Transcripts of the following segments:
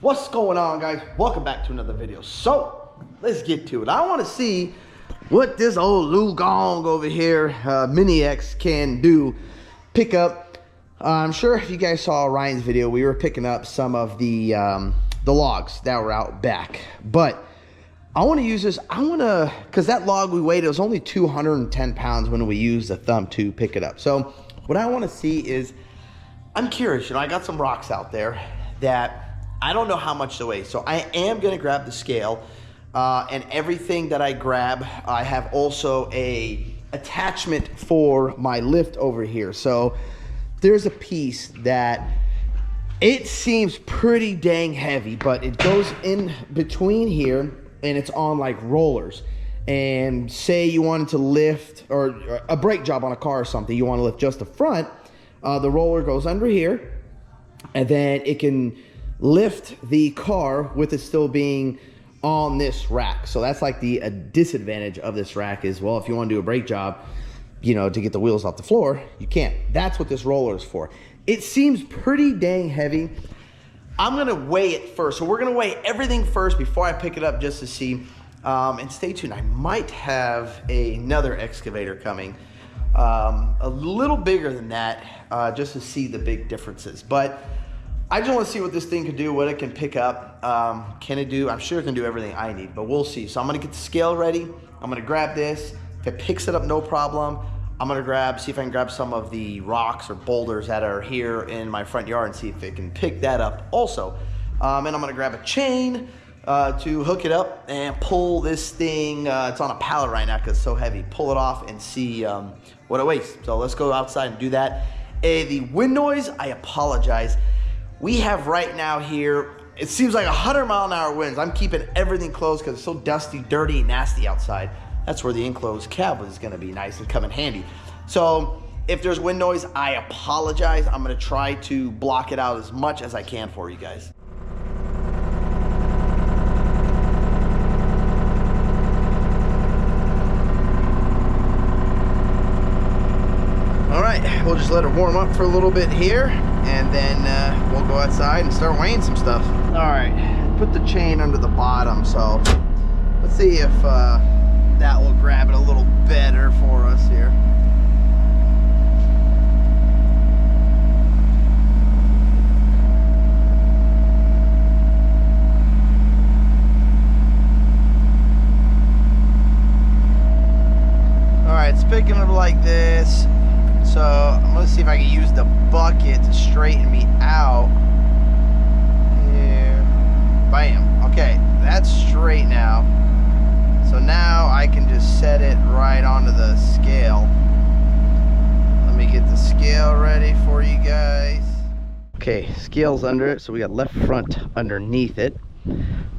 What's going on, guys? Welcome back to another video. So let's get to it. I want to see what this old Lugong over here, Mini X, can do. Pick up. I'm sure if you guys saw Ryan's video, we were picking up some of the logs that were out back. But I want to use this. Because that log we weighed, it was only 210 pounds when we used the thumb to pick it up. So what I want to see is, I'm curious. I got some rocks out there that I don't know how much they weigh, so I am gonna grab the scale, and everything that I grab, I have also a attachment for my lift over here. So there's a piece that it seems pretty dang heavy, but it goes in between here and it's on like rollers. And say you wanted to lift, or a brake job on a car or something, you want to lift just the front, the roller goes under here, and then it can lift the car with it still being on this rack. So that's like the disadvantage of this rack is, well, if you want to do a brake job, to get the wheels off the floor, you can't. That's what this roller is for. It seems pretty dang heavy. I'm gonna weigh it first. So we're gonna weigh everything first before I pick it up, just to see. And stay tuned, I might have another excavator coming, a little bigger than that, just to see the big differences. But I just want to see what this thing can do, what it can pick up. Can it do? I'm sure it can do everything I need, but we'll see. So I'm going to get the scale ready. I'm going to grab this. If it picks it up, no problem. I'm going to see if I can grab some of the rocks or boulders that are here in my front yard and see if it can pick that up also. And I'm going to grab a chain to hook it up and pull this thing. It's on a pallet right now because it's so heavy. Pull it off and see what it weighs. So let's go outside and do that. The wind noise, I apologize. We have right now here, it seems like 100-mile-an-hour winds. I'm keeping everything closed because it's so dusty, dirty, and nasty outside. That's where the enclosed cab is going to be nice and come in handy. So if there's wind noise, I apologize. I'm going to try to block it out as much as I can for you guys. All right, we'll just let it warm up for a little bit here, and then we'll go outside and start weighing some stuff. All right, put the chain under the bottom, so let's see if that will grab it a little better for us here. All right, it's picking up like this. So I'm gonna see if I can use the bucket to straighten me out. Here, bam. Okay, that's straight now. So now I can just set it right onto the scale. Let me get the scale ready for you guys. Okay, scale's under it, so we got left front underneath it,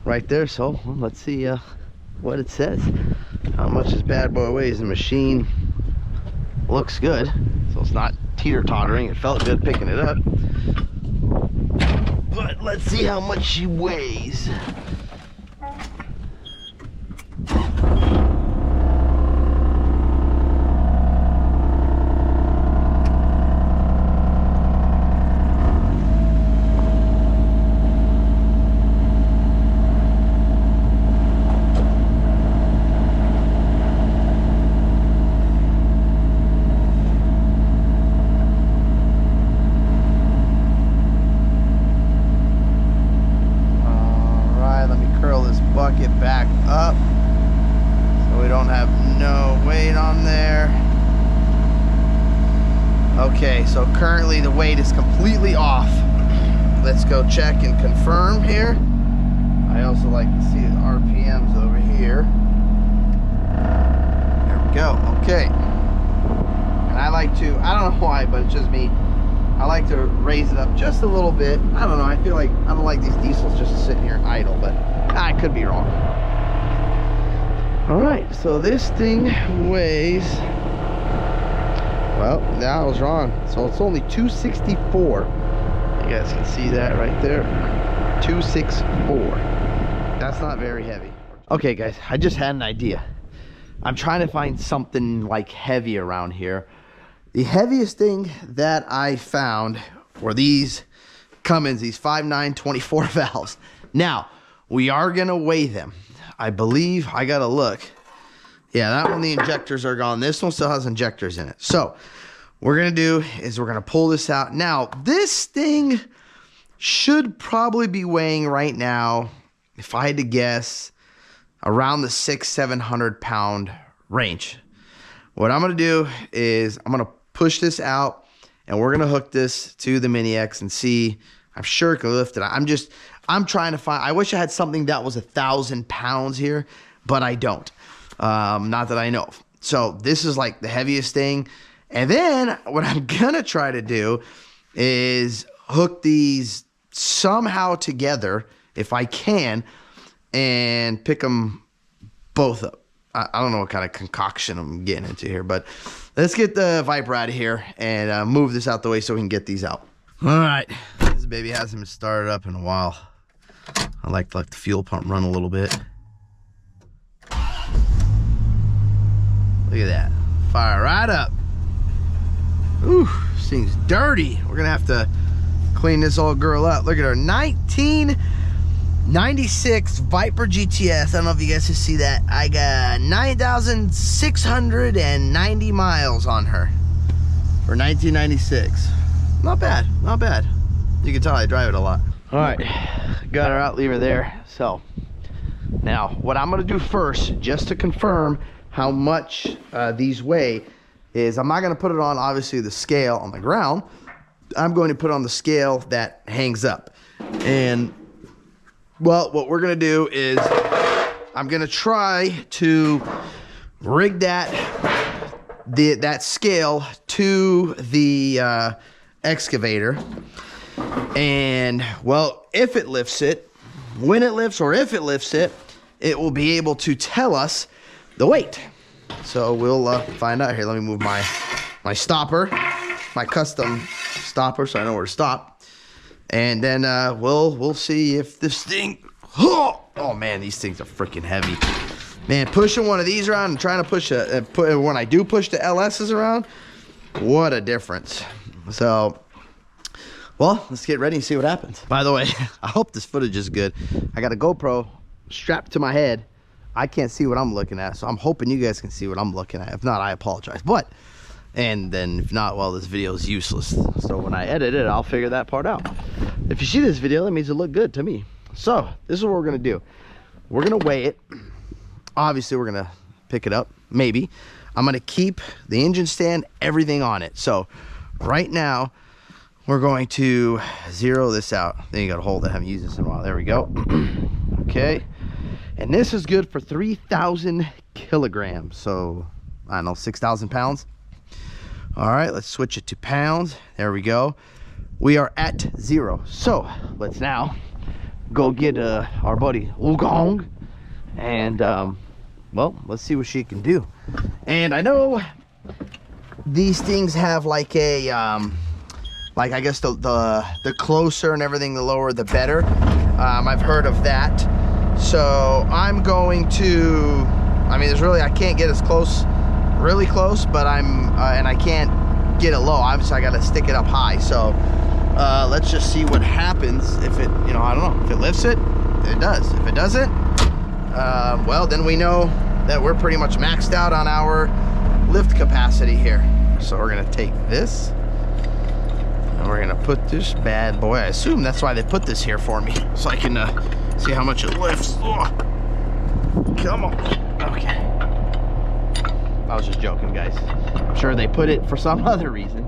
right there. So let's see what it says. How much this bad boy weighs. The machine looks good, so it's not teeter-tottering. It felt good picking it up, but let's see how much she weighs. Bucket back up so we don't have no weight on there. Okay, so currently the weight is completely off. Let's go check and confirm here. I also like to see the RPMs over here. There we go. Okay, and I like to, I don't know why, but it's just me, I like to raise it up just a little bit. I don't know, I feel like I don't like these diesels just sitting here idle, but I could be wrong. All right, so this thing weighs, well, I was wrong. So it's only 264. You guys can see that right there. 264. That's not very heavy. Okay, guys, I just had an idea. I'm trying to find something like heavy around here. The heaviest thing that I found were these Cummins, these 5.9 24 valves. Now, we are going to weigh them. I believe I got to look. Yeah, that one, the injectors are gone. This one still has injectors in it. So what we're going to do is we're going to pull this out. Now, this thing should probably be weighing right now, if I had to guess, around the 600-700 pound range. What I'm going to do is I'm going to push this out, and we're going to hook this to the Mini X and see. I'm sure it can lift it. I'm trying to find, I wish I had something that was 1,000 pounds here, but I don't. Not that I know of. So this is like the heaviest thing. And then what I'm going to try to do is hook these somehow together, if I can, and pick them both up. I don't know what kind of concoction I'm getting into here, but let's get the Viper out of here and move this out the way so we can get these out. All right, this baby hasn't been started up in a while. I like to let the fuel pump run a little bit. Look at that, fire right up. Ooh, this thing's dirty. We're gonna have to clean this old girl up. Look at her, 1996 Viper GTS. I don't know if you guys can see that. I got 9,690 miles on her for 1996. Not bad, not bad. You can tell I drive it a lot. All right, got her out, leave her there. So now what I'm gonna do first, just to confirm how much these weigh, is I'm not gonna put it on, obviously, the scale on the ground. I'm going to put on the scale that hangs up. And well, what we're gonna do is I'm gonna try to rig that scale to the excavator. And well, if it lifts it, when it lifts, or if it lifts it, it will be able to tell us the weight. So we'll find out. Here, let me move my stopper, my custom stopper, so I know where to stop. And then we'll see if this thing, oh man, these things are freaking heavy. Man, pushing one of these around and trying to push when I do push the LS's around, what a difference. So, well, let's get ready and see what happens. By the way, I hope this footage is good. I got a GoPro strapped to my head. I can't see what I'm looking at, so I'm hoping you guys can see what I'm looking at. If not, I apologize. But, and then if not, well, this video is useless. So when I edit it, I'll figure that part out. If you see this video, that means it looked good to me. So this is what we're gonna do. We're gonna weigh it. Obviously, we're gonna pick it up, maybe. I'm gonna keep the engine stand, everything on it. So right now, we're going to zero this out. Then you gotta hold it. I haven't used this in a while. There we go. Okay. And this is good for 3,000 kilograms. So, I don't know, 6,000 pounds. All right, let's switch it to pounds. There we go. We are at 0. So, let's now go get our buddy Wugong. And, well, let's see what she can do. And I know these things have like a, like I guess the closer and everything, the lower the better. I've heard of that. So I'm going to, I mean, there's really, I can't get as close, really close, but and I can't get it low. Obviously I got to stick it up high. So let's just see what happens. If it, you know, I don't know, if it lifts it, it does. If it doesn't, well, then we know that we're pretty much maxed out on our lift capacity here. So we're going to take this and we're going to put this bad boy, I assume that's why they put this here for me, so I can see how much it lifts. Oh, come on. Okay. I was just joking, guys. I'm sure they put it for some other reason.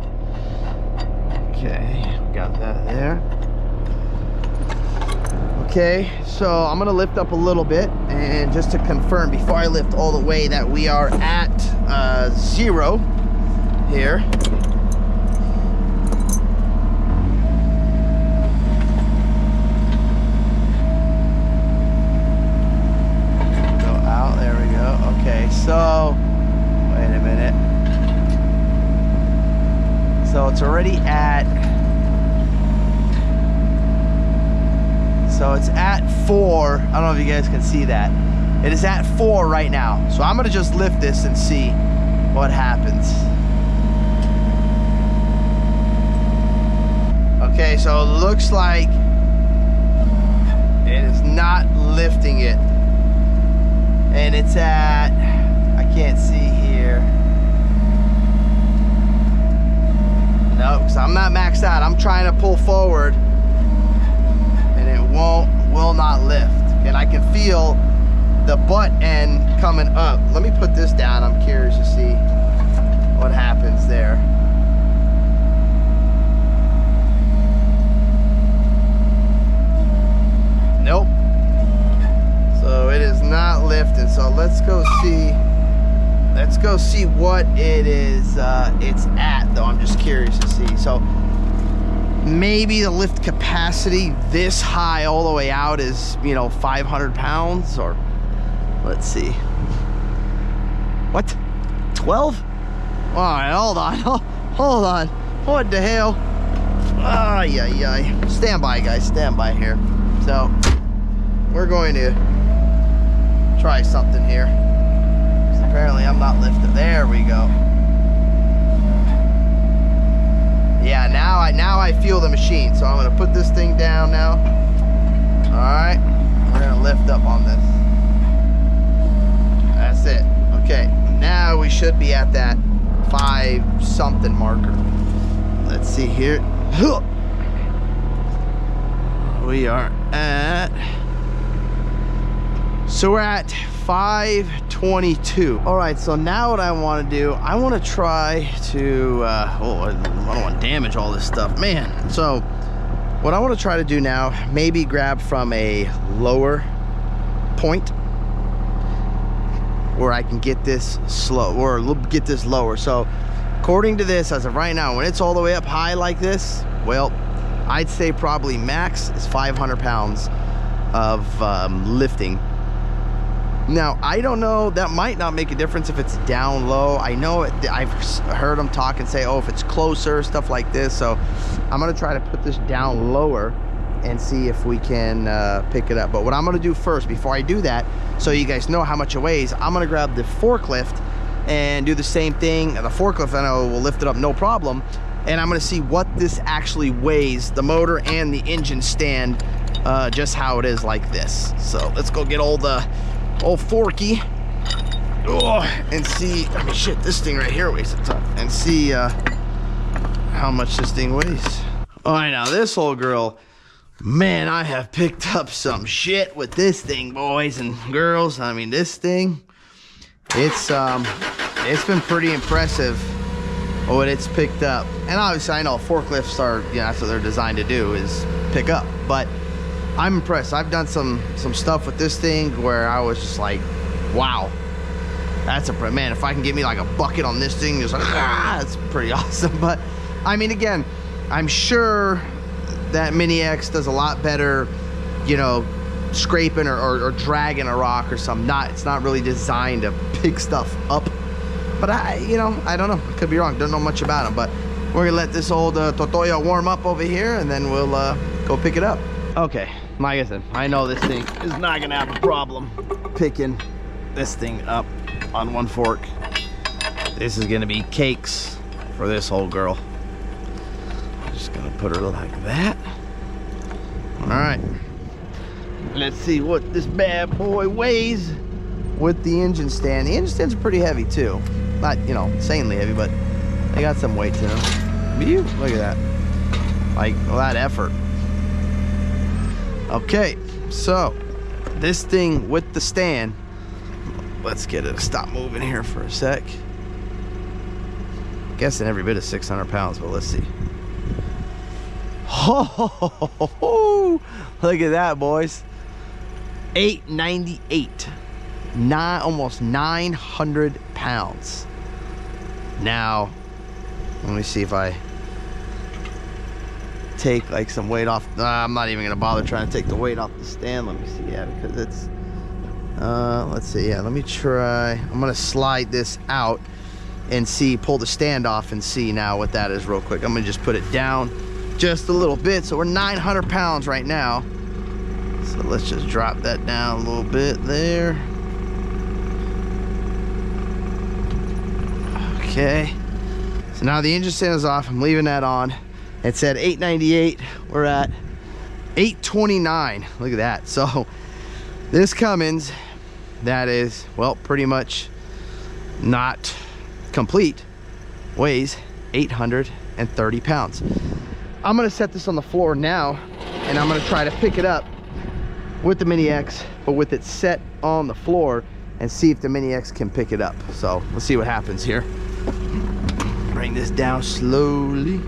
Okay, got that there. Okay, so I'm gonna lift up a little bit, and just to confirm before I lift all the way that we are at 0 here. So, wait a minute. So it's already at, so it's at 4. I don't know if you guys can see that. It is at 4 right now. So I'm gonna just lift this and see what happens. Okay, so it looks like it is lifting it. And it's at, I can't see here. No, because I'm not maxed out. I'm trying to pull forward and it will not lift. And I can feel the butt end coming up. Let me put this down. I'm curious to see what happens there. Nope. So it is not lifting. So let's go see. Let's go see what it is. It's at though. I'm just curious to see. So maybe the lift capacity this high all the way out is, you know, 500 pounds, or let's see. What? 12? All right, hold on. Hold on. What the hell? Ay, ay, ay. Stand by, guys. Stand by here. So we're going to try something here. Apparently I'm not lifting. There we go. Yeah, now I feel the machine. So I'm gonna put this thing down now. All right, we're gonna lift up on this. That's it. Okay, now we should be at that 5 something marker. Let's see here. We are at, so we're at 522. All right, so now what I want to do, I want to try to I don't want to damage all this stuff, man. So what I want to try to do now, maybe grab from a lower point where I can get this slow, or get this lower. So according to this, as of right now, when it's all the way up high like this, well, I'd say probably max is 500 pounds of lifting. Now, I don't know, that might not make a difference if it's down low. I know I've heard them talk and say, oh, if it's closer, stuff like this. So I'm gonna try to put this down lower and see if we can pick it up. But what I'm gonna do first, before I do that, so you guys know how much it weighs, I'm gonna grab the forklift and do the same thing. The forklift, I know, will lift it up no problem. And I'm gonna see what this actually weighs, the motor and the engine stand, just how it is like this. So let's go get old Forky, and see. I mean, shit, this thing right here weighs a ton. And see how much this thing weighs. All right, now this old girl, man, I have picked up some shit with this thing, boys and girls. I mean, this thing, it's been pretty impressive what it's picked up. And obviously, I know forklifts are, you know, that's what they're designed to do, is pick up. But I'm impressed. I've done some stuff with this thing where I was just like, wow, that's a, man, if I can get me like a bucket on this thing, it's like, that's pretty awesome. But I mean, again, I'm sure that Mini X does a lot better, you know, scraping or dragging a rock or something. It's not really designed to pick stuff up. But you know, I don't know, I could be wrong, don't know much about them. But we're gonna let this old Totoya warm up over here, and then we'll go pick it up. Okay, like I said, I know this thing is not gonna have a problem picking this thing up on one fork. This is gonna be cakes for this whole girl. I'm just gonna put her like that. All right, let's see what this bad boy weighs with the engine stand. The engine stand's pretty heavy too. Not, you know, insanely heavy, but they got some weight to them. Look at that. Like, all that effort. Okay, so this thing with the stand, let's get it to stop moving here for a sec. Guessing every bit of 600 pounds, but let's see. Oh, look at that, boys. 898. Almost 900 pounds. Now, let me see if I take like some weight off. I'm not even gonna bother trying to take the weight off the stand. Let me see. Yeah, because it's let's see. Yeah, let me try. I'm gonna slide this out and see, pull the stand off and see now what that is real quick. I'm gonna just put it down just a little bit. So we're 900 pounds right now. So let's just drop that down a little bit there. Okay, so now the engine stand is off. I'm leaving that on. It said 898. We're at 829. Look at that. So This Cummins, that is, well, pretty much not complete, weighs 830 pounds. I'm gonna set this on the floor now, and I'm gonna try to pick it up with the Mini X, but with it set on the floor, and see if the Mini X can pick it up. So let's see what happens here. Bring this down slowly.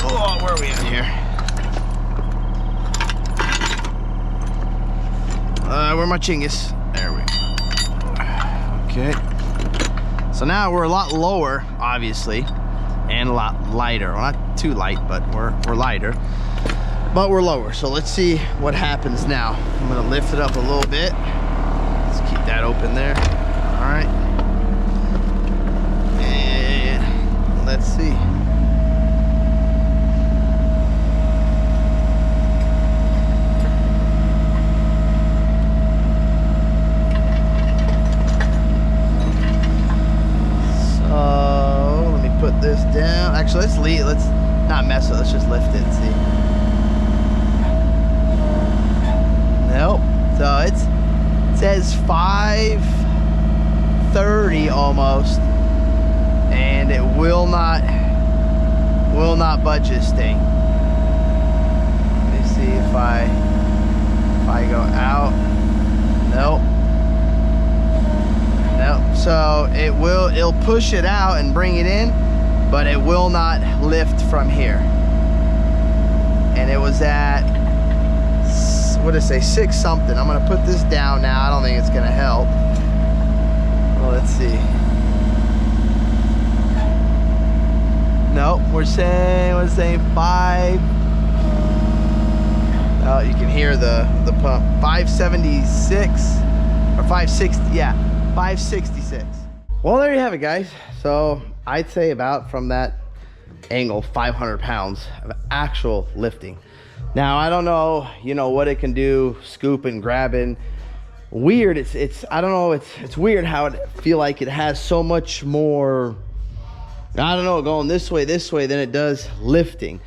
Oh, where are we at here? Where are my chingus? There we go. Okay. So now we're a lot lower, obviously, and a lot lighter. Well, not too light, but we're lighter. But we're lower. So let's see what happens now. I'm gonna lift it up a little bit. Let's keep that open there. All right. And let's see. Put this down. Actually, let's not mess with it. Let's just lift it and see. Nope. So it says 530 almost, and it will not budge this thing. Let me see if I go out. Nope. Nope. So it'll push it out and bring it in, but it will not lift from here. And it was at, what did it say, 6 something. I'm gonna put this down now. I don't think it's gonna help. Well, let's see. Nope, we're saying 5. Oh, you can hear the pump. 576 or 560, yeah, 566. Well, there you have it, guys. So I'd say about from that angle 500 pounds of actual lifting. Now I don't know, you know, what it can do, scooping, grabbing. Weird. It's I don't know. It's weird how it feel like it has so much more, I don't know, going this way than it does lifting.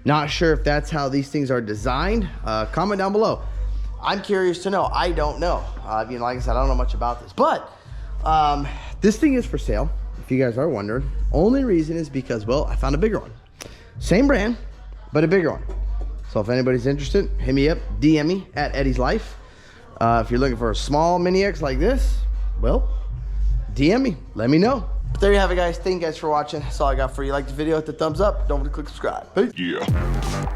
Not sure if that's how these things are designed. Comment down below. I'm curious to know. I don't know. You know, like I said, I don't know much about this, but this thing is for sale. If you guys are wondering, only reason is because, well, I found a bigger one. Same brand, but a bigger one. So if anybody's interested, hit me up, DM me at Eddie's Life. If you're looking for a small Mini X like this, well, DM me, let me know. But there you have it, guys. Thank you guys for watching. That's all I got for you. Like the video, hit the thumbs up. Don't forget to click subscribe. Peace. Yeah.